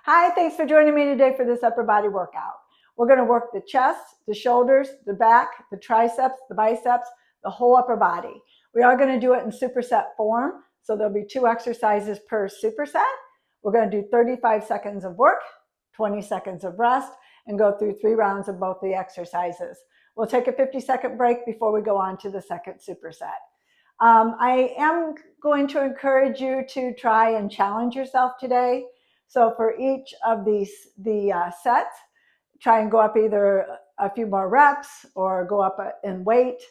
Hi, thanks for joining me today for this upper body workout. We're going to work the chest, the shoulders, the back, the triceps, the biceps, the whole upper body. We are going to do it in superset form, so there'll be 2 exercises per superset. We're going to do 35 seconds of work, 20 seconds of rest, and go through 3 rounds of both the exercises. We'll take a 50-second break before we go on to the second superset. I am going to encourage you to try and challenge yourself today. So for each of the sets, try and go up either a few more reps or go up in weight.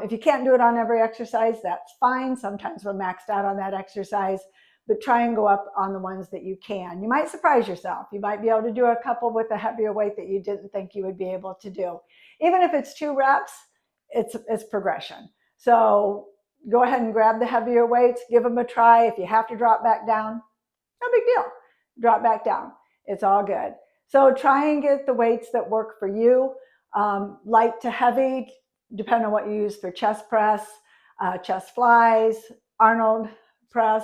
If you can't do it on every exercise, that's fine. Sometimes we're maxed out on that exercise, but try and go up on the ones that you can. You might surprise yourself. You might be able to do a couple with a heavier weight that you didn't think you would be able to do. Even if it's 2 reps, it's progression. So go ahead and grab the heavier weights, give them a try. If you have to drop back down, no big deal. Drop back down. It's all good. So try and get the weights that work for you. Light to heavy, depending on what you use for chest press, chest flies, Arnold press,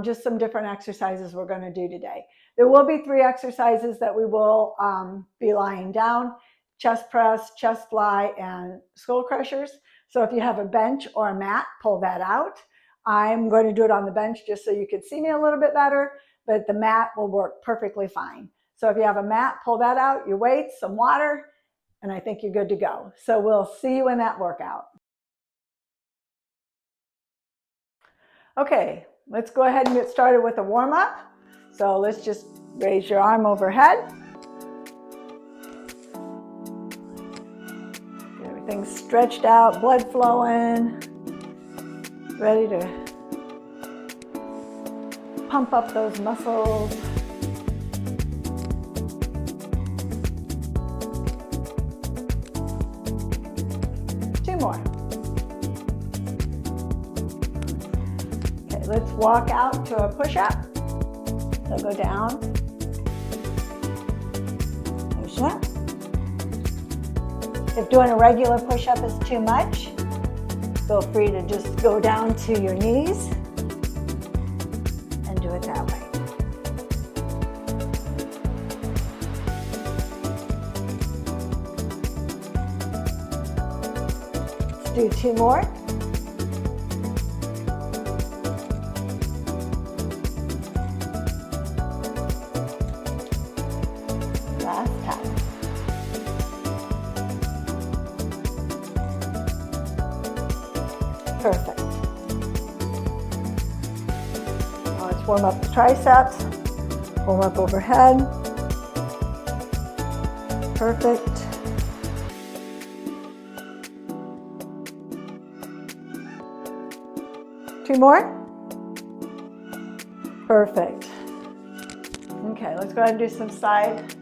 just some different exercises we're going to do today. There will be 3 exercises that we will be lying down: chest press, chest fly, and skull crushers. So if you have a bench or a mat, pull that out. I'm going to do it on the bench just so you can see me a little bit better, but the mat will work perfectly fine. So if you have a mat, pull that out, your weights, some water, and I think you're good to go. So we'll see you in that workout. Okay, let's go ahead and get started with a warm-up. So let's just raise your arm overhead. Get everything stretched out, blood flowing, ready to pump up those muscles. Two more. Okay, let's walk out to a push-up. So go down, push up. If doing a regular push-up is too much, feel free to just go down to your knees and do it that way. Let's do 2 more. Last time. Perfect. Now let's warm up the triceps, warm up overhead. Perfect. Two more. Perfect. Okay, let's go ahead and do some side.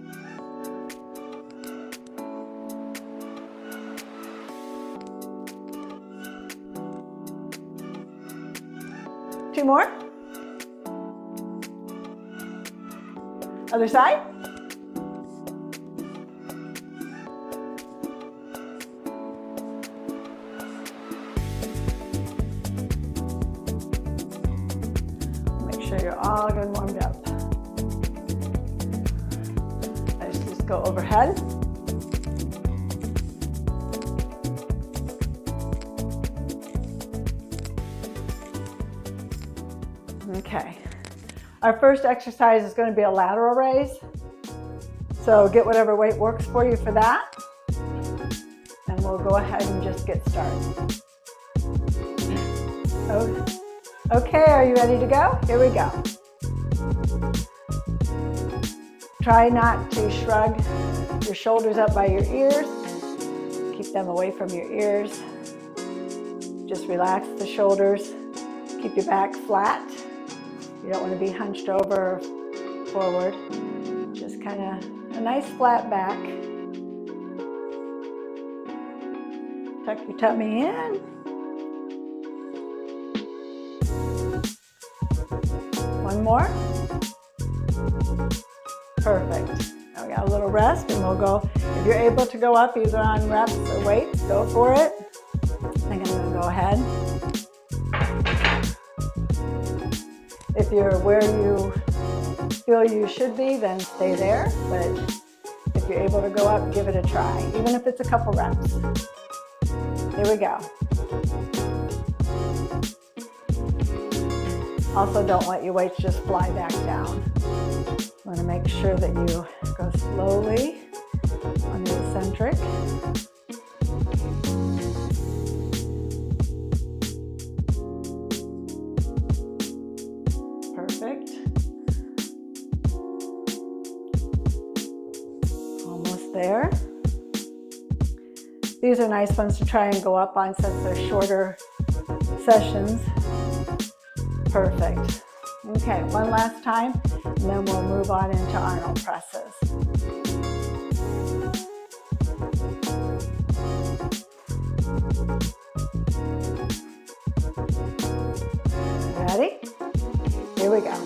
Two more. Other side. Make sure you're all good and warmed up. Let's just go overhead. Okay, our first exercise is going to be a lateral raise. So get whatever weight works for you for that. And we'll go ahead and just get started. Okay, are you ready to go? Here we go. Try not to shrug your shoulders up by your ears. Keep them away from your ears. Just relax the shoulders. Keep your back flat. You don't want to be hunched over or forward. Just kind of a nice flat back. Tuck your tummy in. One more. Perfect. Now we got a little rest and we'll go. If you're able to go up either on reps or weights, go for it. I think I'm going to go ahead. If you're where you feel you should be, then stay there. But if you're able to go up, give it a try, even if it's a couple reps. Here we go. Also, don't let your weights just fly back down. You want to make sure that you go slowly on the eccentric. Perfect. Almost there. These are nice ones to try and go up on since they're shorter sessions. Perfect. Okay, one last time, and then we'll move on into Arnold presses. Ready? Here we go.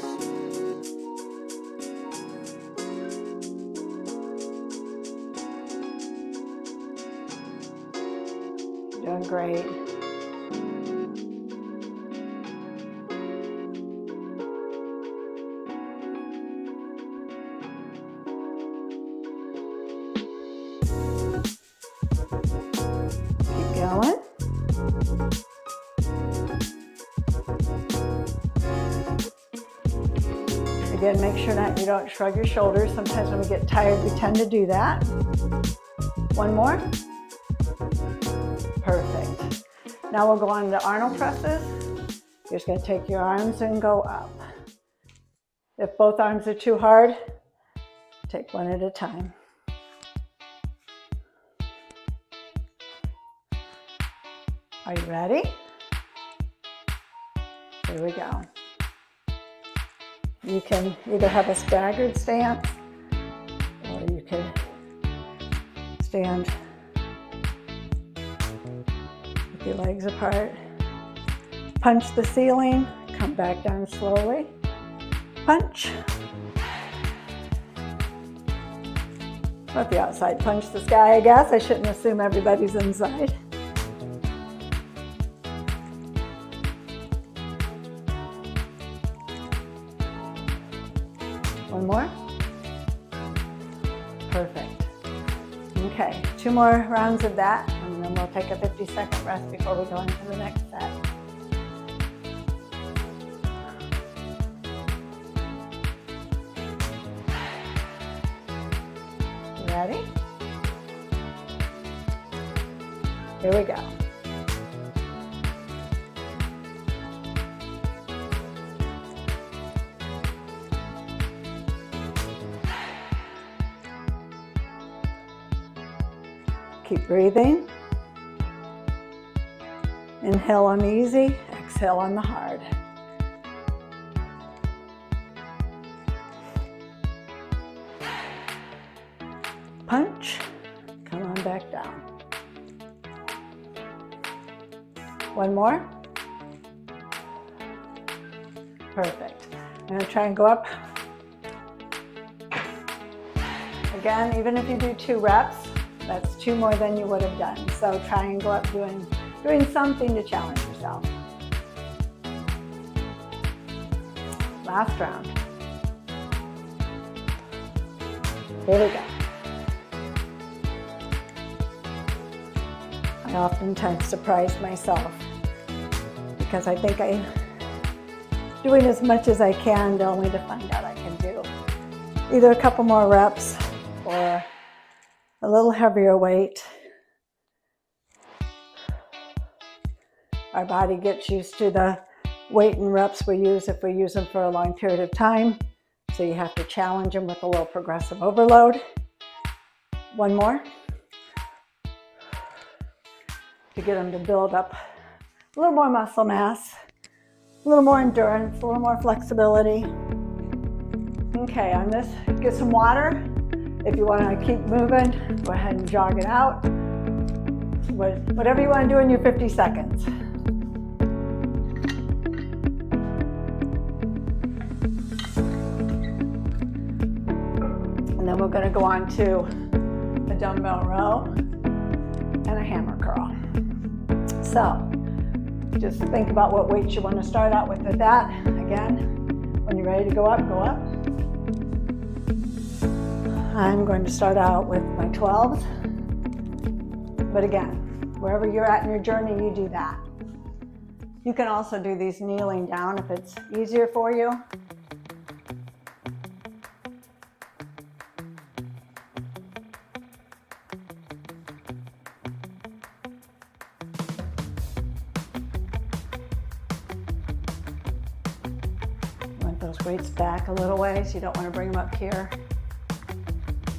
You're doing great. Keep going. Again, make sure that you don't shrug your shoulders. Sometimes when we get tired, we tend to do that. One more. Perfect. Now we'll go on to Arnold presses. You're just going to take your arms and go up. If both arms are too hard, take one at a time. Are you ready? Here we go. You can either have a staggered stance, or you can stand with your legs apart. Punch the ceiling, come back down slowly. Punch. Let the outside punch the sky, I guess. I shouldn't assume everybody's inside. One more. Perfect. Okay, 2 more rounds of that, and then we'll take a 50-second rest before we go into the next set. Ready? Here we go. Keep breathing. Inhale on the easy, exhale on the hard. Punch, come on back down. One more. Perfect. I'm going to try and go up. Again, even if you do 2 reps, that's 2 more than you would have done. So try and go up doing something to challenge yourself. Last round. Here we go. I oftentimes surprise myself because I think I'm doing as much as I can only to find out I can do either a couple more reps or a little heavier weight. Our body gets used to the weight and reps we use if we use them for a long period of time. So you have to challenge them with a little progressive overload. One more. To get them to build up a little more muscle mass, a little more endurance, a little more flexibility. Okay, on this, get some water. If you want to keep moving, go ahead and jog it out. Whatever you want to do in your 50 seconds. And then we're going to go on to a dumbbell row and a hammer curl. So just think about what weights you want to start out with that. Again, when you're ready to go up, go up. I'm going to start out with my 12s, but again, wherever you're at in your journey, you do that. You can also do these kneeling down if it's easier for you. Want those weights back a little ways. You don't want to bring them up here.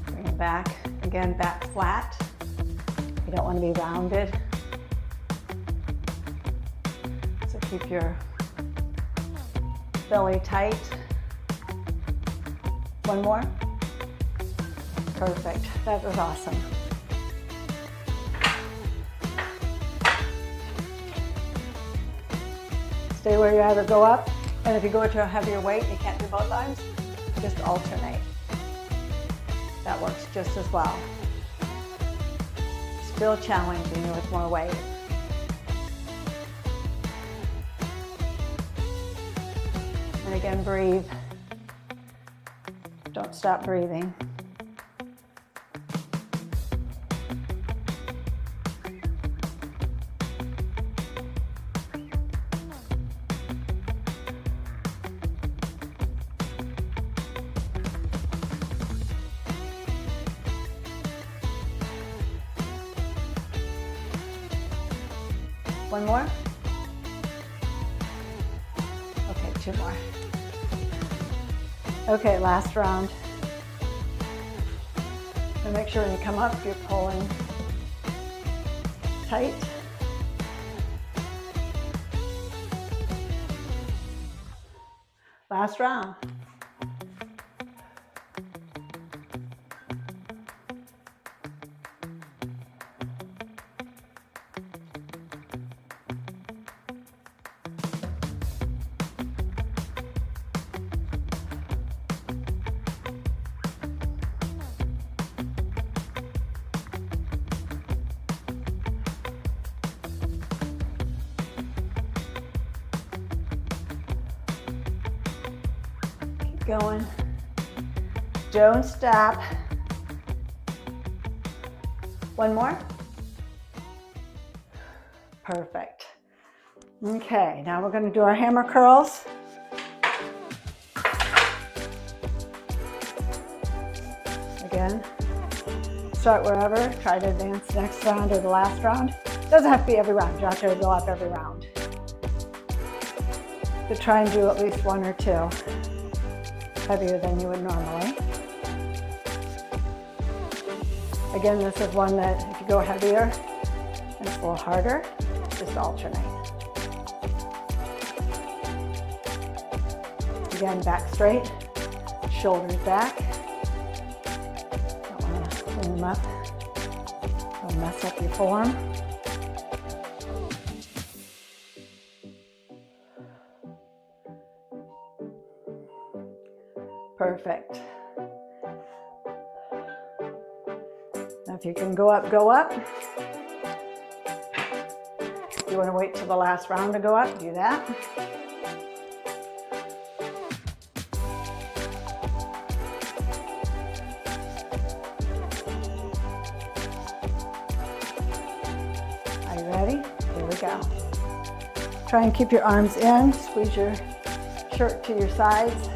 Bring them back. Again, back flat. You don't want to be rounded. So keep your belly tight. One more. Perfect. That was awesome. Stay where you are or go up. And if you go to a heavier weight, you can't do both arms, just alternate. That works just as well. Still challenging with more weight. And again, breathe. Don't stop breathing. One more? Okay, two more. Okay, last round. And make sure when you come up, you're pulling tight. Last round. Going. Don't stop. One more. Perfect. Okay, now we're going to do our hammer curls. Again, start wherever. Try to advance next round or the last round. Doesn't have to be every round. You have to go up every round. But try and do at least one or two. Heavier than you would normally. Again, this is one that if you go heavier and it's a little harder, just alternate. Again, back straight, shoulders back. Don't want to bring them up. Don't mess up your form. Perfect. Now if you can go up, go up. If you want to wait till the last round to go up, do that. Are you ready? Here we go. Try and keep your arms in. Squeeze your shirt to your sides.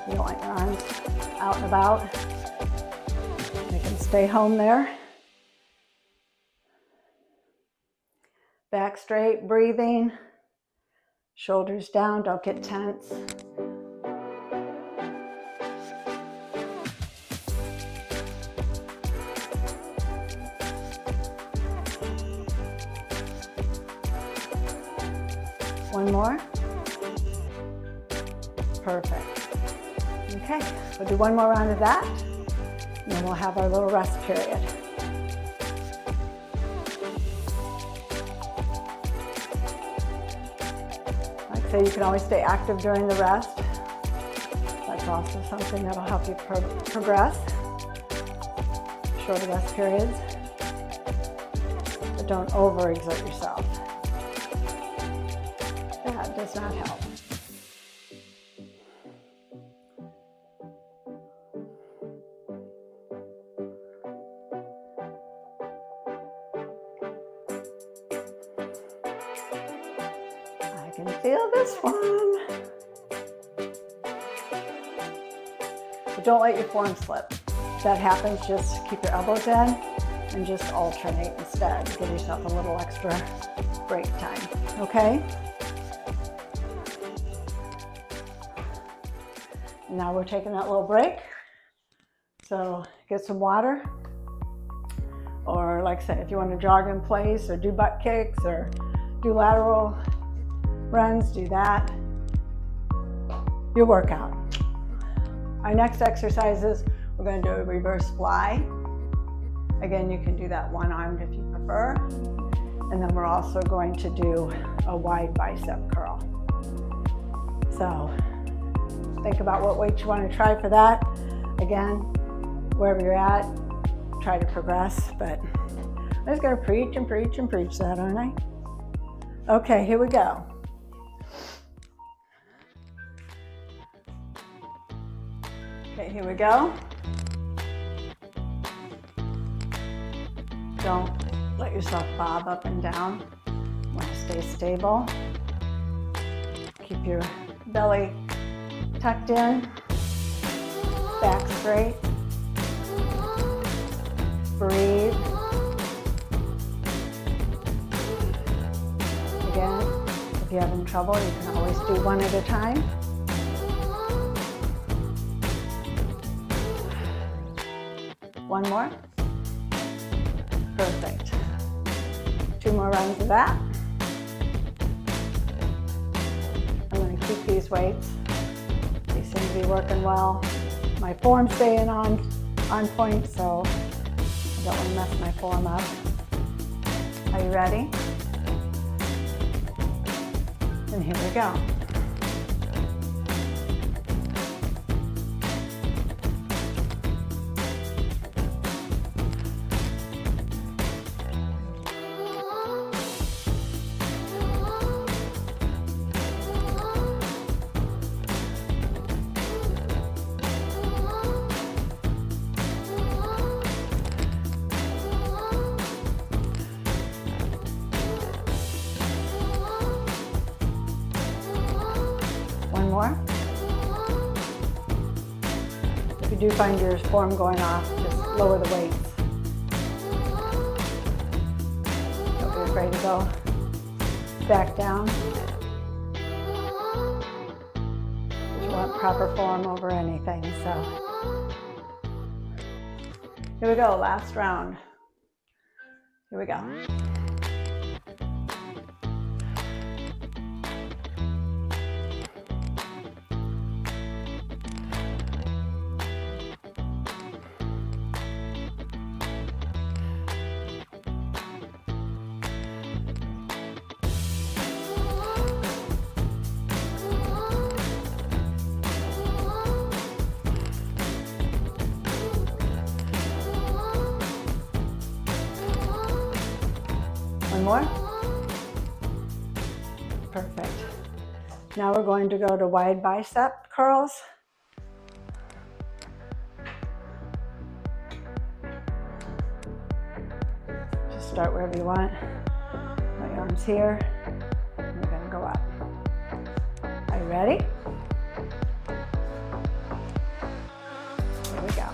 You don't want your arms out and about. You can stay home there. Back straight, breathing. Shoulders down, don't get tense. One more. Perfect. Okay, we'll do one more round of that, and then we'll have our little rest period. Like I say, you can always stay active during the rest. That's also something that'll help you progress. Shorter rest periods, but don't overexert yourself. That does not help. can feel this one. But don't let your form slip. If that happens, just keep your elbows in and just alternate instead. Give yourself a little extra break time, okay? And now we're taking that little break. So get some water, or like I said, if you want to jog in place or do butt kicks or do lateral runs, do that. Your workout. Our next exercises, we're going to do a reverse fly. Again, you can do that one-armed if you prefer. And then we're also going to do a wide bicep curl. So think about what weight you want to try for that. Again, wherever you're at, try to progress, but I'm just going to preach and preach and preach that, aren't I? Okay, here we go. Okay, here we go. Don't let yourself bob up and down. You want to stay stable. Keep your belly tucked in, back straight. Breathe. Again, if you're having trouble, you can always do one at a time. One more. Perfect. 2 more runs of that. I'm going to keep these weights. They seem to be working well. My form's staying on point, so I don't want to mess my form up. Are you ready? And here we go. One more. If you do find your form going off, just lower the weights. Don't be afraid to go back down. You want proper form over anything, so. Here we go, last round. Here we go. One more. Perfect. Now we're going to go to wide bicep curls. Just start wherever you want. My arms here. And we're going to go up. Are you ready? Here we go.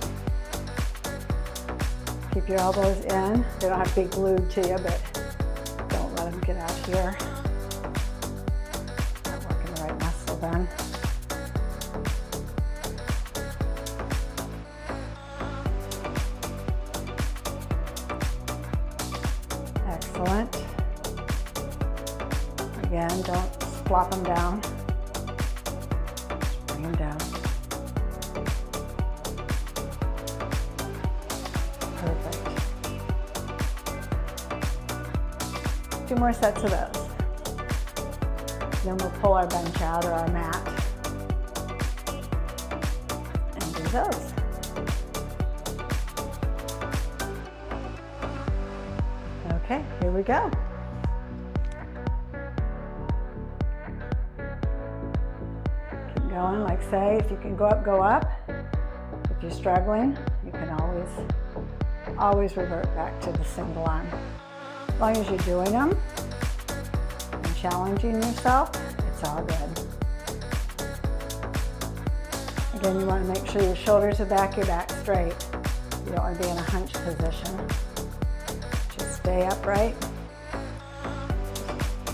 Keep your elbows in. They don't have to be glued to you, but don't let them get out here. Not working the right muscle then. Excellent. Again, don't flop them down. Just bring them down. Perfect. 2 more sets of those. Then we'll pull our bench out or our mat and do those. Okay, here we go. Keep going, like say, if you can go up, go up. If you're struggling, you can always revert back to the single arm. As long as you're doing them and challenging yourself, It's all good. Again, you want to make sure your shoulders are back, your back straight. You don't want to be in a hunch position. Just stay upright.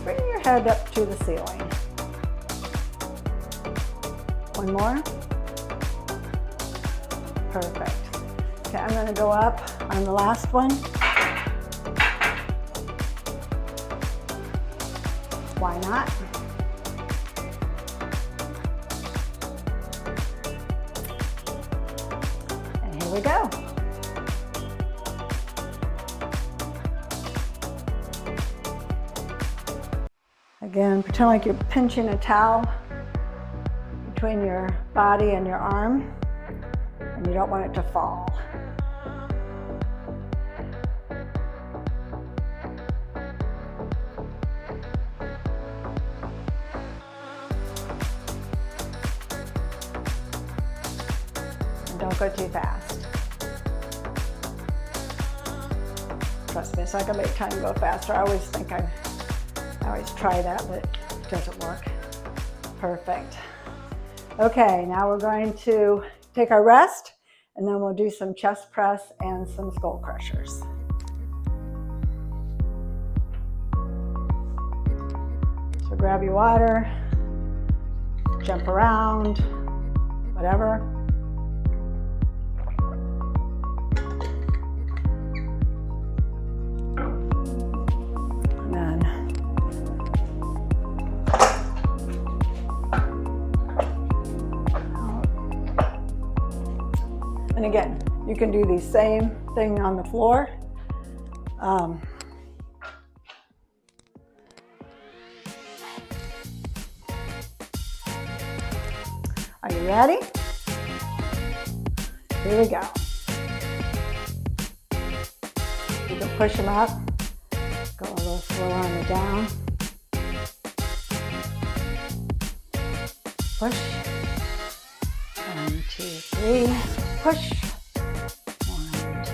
Bring your head up to the ceiling. One more. Perfect. Okay, I'm going to go up on the last one. Why not? And here we go. Again, pretend like you're pinching a towel between your body and your arm, and you don't want it to fall. And don't go too fast. Trust me, it's not gonna make time go faster. I always try that, but it doesn't work. Perfect. Okay, now we're going to take our rest, and then we'll do some chest press and some skull crushers. So grab your water, jump around, whatever. And again, you can do the same thing on the floor. Are you ready? Here we go. You can push them up, go a little slow on the down. Push. 1, 2, 3. Push. 1, 2,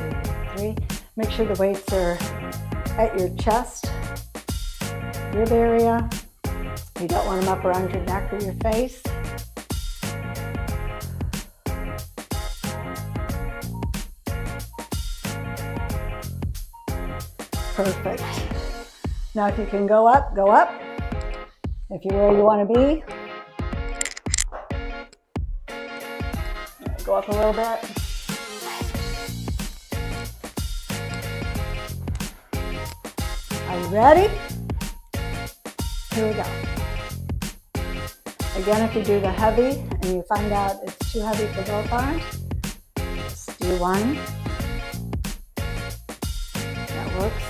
3. Make sure the weights are at your chest, rib area. You don't want them up around your neck or your face. Perfect. Now if you can go up, go up. If you're where you want to be, go up a little bit. Are you ready? Here we go. Again, if you do the heavy and you find out it's too heavy for both arms, just do one. That works.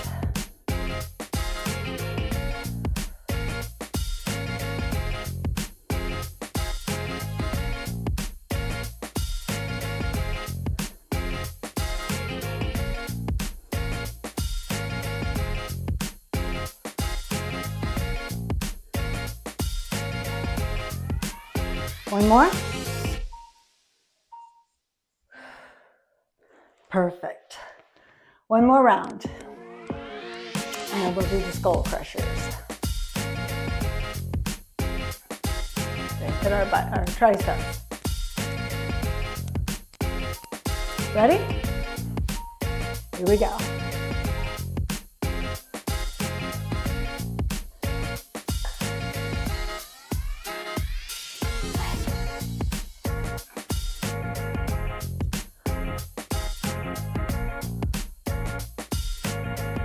One more. Perfect. One more round. And then we'll do the skull crushers. Okay, hit our triceps. Ready? Here we go.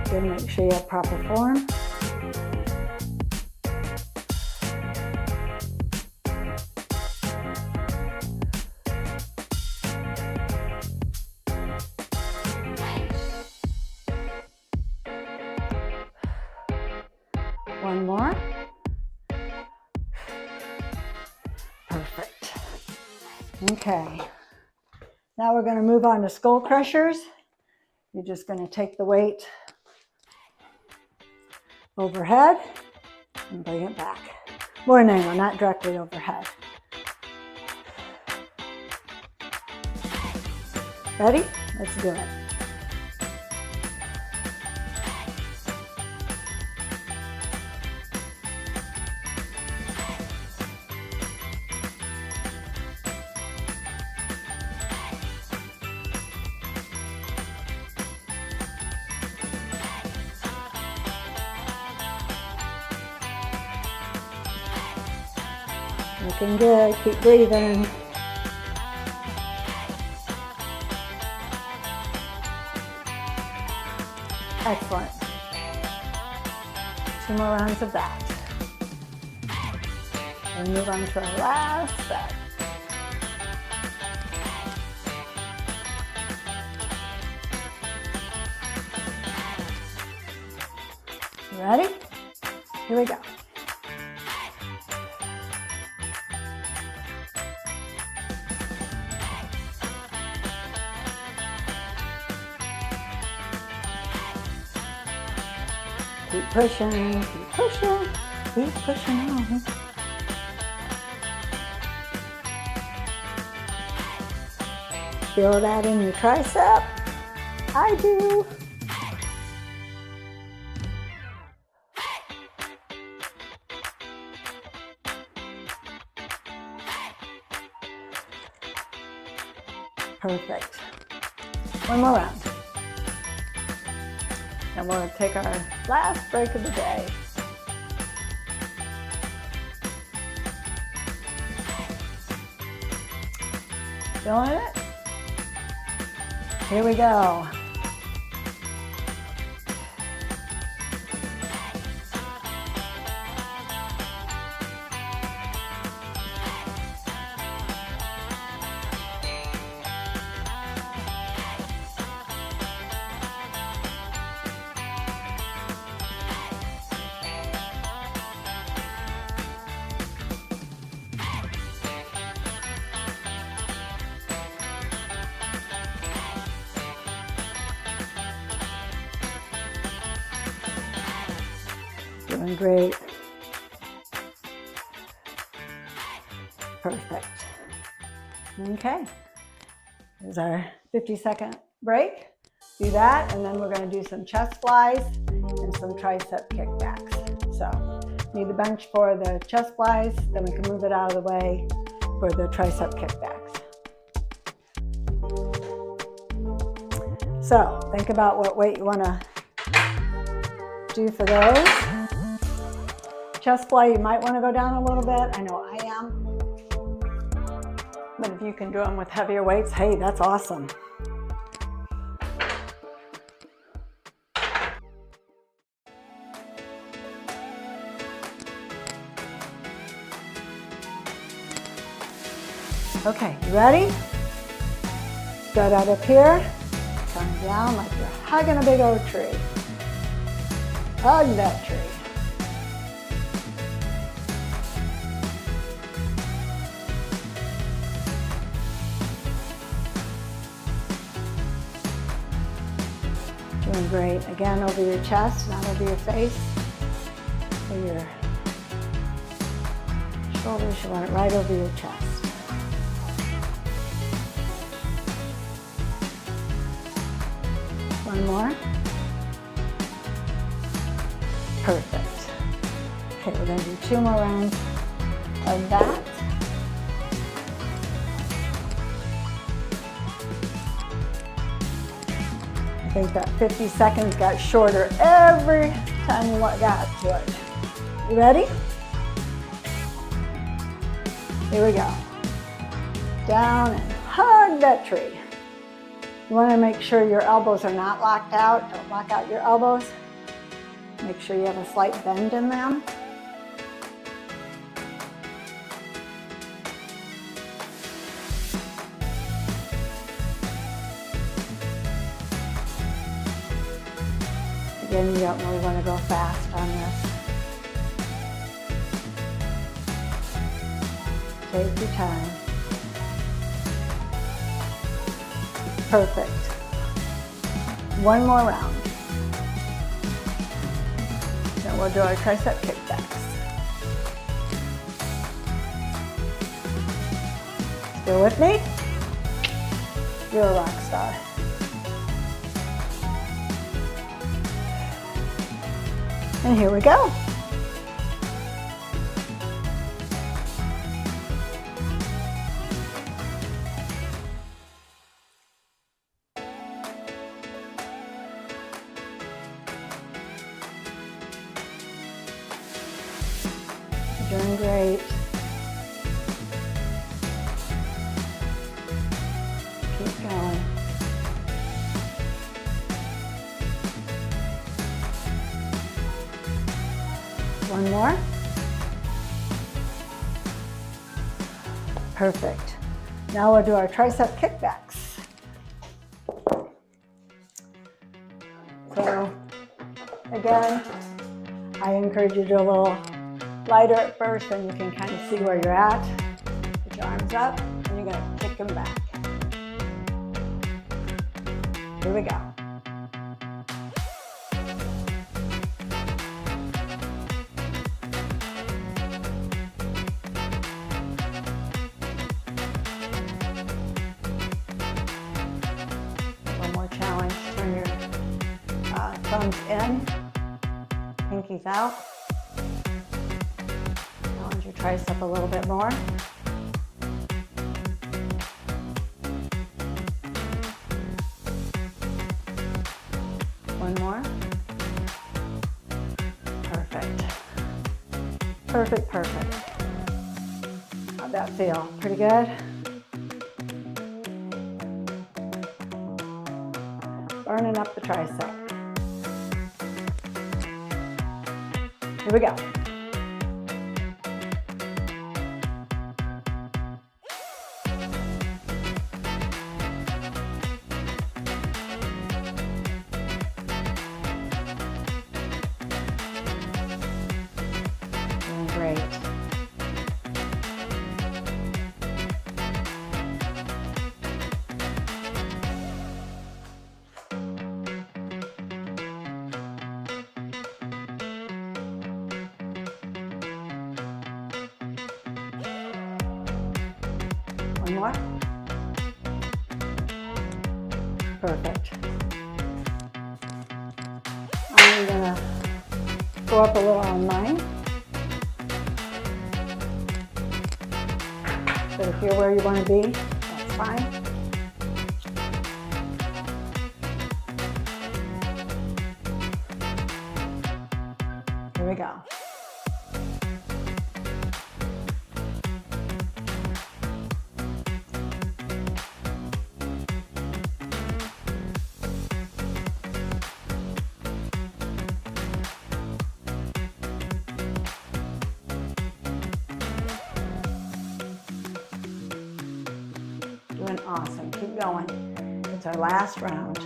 Then make sure you have proper form. One more. Perfect. Okay. Now we're going to move on to skull crushers. You're just going to take the weight overhead and bring it back. More an angle, not directly overhead. Ready? Let's do it. Looking good. Keep breathing. Excellent. 2 more rounds of that. And move on to our last set. You ready? Here we go. Keep pushing, keep pushing, keep pushing on. Feel that in your tricep? I do. Perfect. One more round. And we'll take our last break of the day. Feeling it? Here we go. Doing great. Perfect. Okay. Here's our 50-second break. Do that, and then we're going to do some chest flies and some tricep kickbacks. So, need the bench for the chest flies, then we can move it out of the way for the tricep kickbacks. So, think about what weight you want to do for those. Chest fly, you might want to go down a little bit. I know I am. But if you can do them with heavier weights, hey, that's awesome. Okay, you ready? Start out up here, come down like you're hugging a big old tree. Hug that tree. Doing great. Again, over your chest, not over your face. For your shoulders, you want it right over your chest. One more. Perfect. Okay, we're going to do 2 more rounds of that. I think that 50 seconds got shorter every time you got to it. You ready? Here we go. Down and hug that tree. You want to make sure your elbows are not locked out. Don't lock out your elbows. Make sure you have a slight bend in them. Again, you don't really want to go fast on this. Take your time. Perfect. One more round. Then we'll do our tricep kickbacks. Still with me? You're a rock star. And here we go. Doing great. Keep going. One more. Perfect. Now we'll do our tricep kickbacks. So again, I encourage you to do a little lighter at first, then you can kind of see where you're at. Put your arms up, and you're going to kick them back. Here we go. One more challenge. Turn your thumbs in, pinkies out. Challenge your tricep a little bit more. One more. Perfect. Perfect, perfect. How'd that feel? Pretty good? Burning up the tricep. Here we go. Doing great. One more. Perfect. I'm gonna go up a little on mine. So if you're where you want to be, that's fine. Here we go. Doing awesome. Keep going. It's our last round.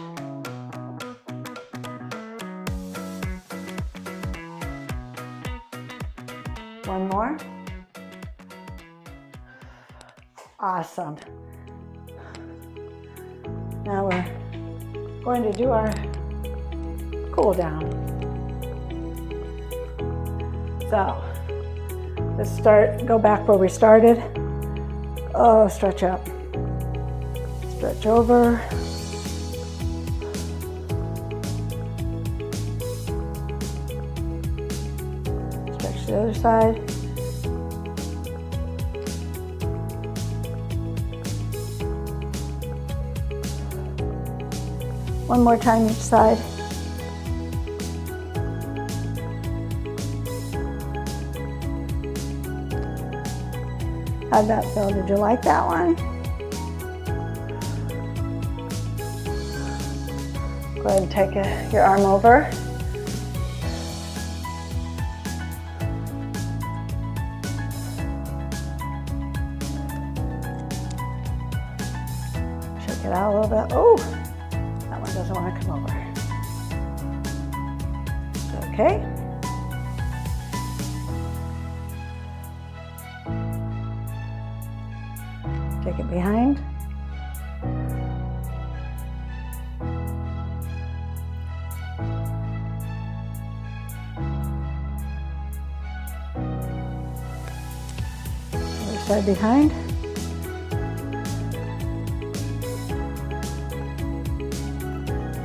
One more. Awesome. Now we're going to do our cool down. So let's go back where we started. Oh, stretch up. Stretch over. Stretch the other side. One more time each side. How'd that feel? Did you like that one? Go ahead and take your arm over. Shake it out a little bit. Oh, that one doesn't want to come over. Okay. Take it behind. Other side behind.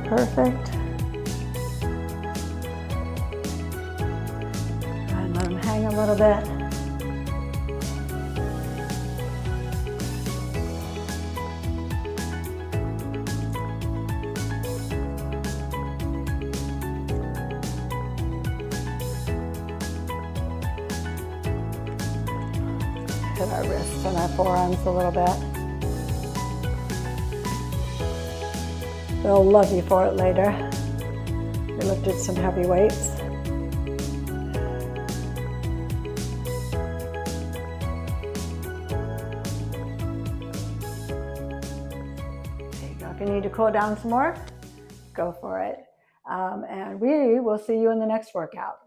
Perfect. And let them hang a little bit. Hit our wrists and our forearms a little bit. They'll love you for it later. We lifted some heavy weights. There you go. If you need to cool down some more, go for it. And we will see you in the next workout.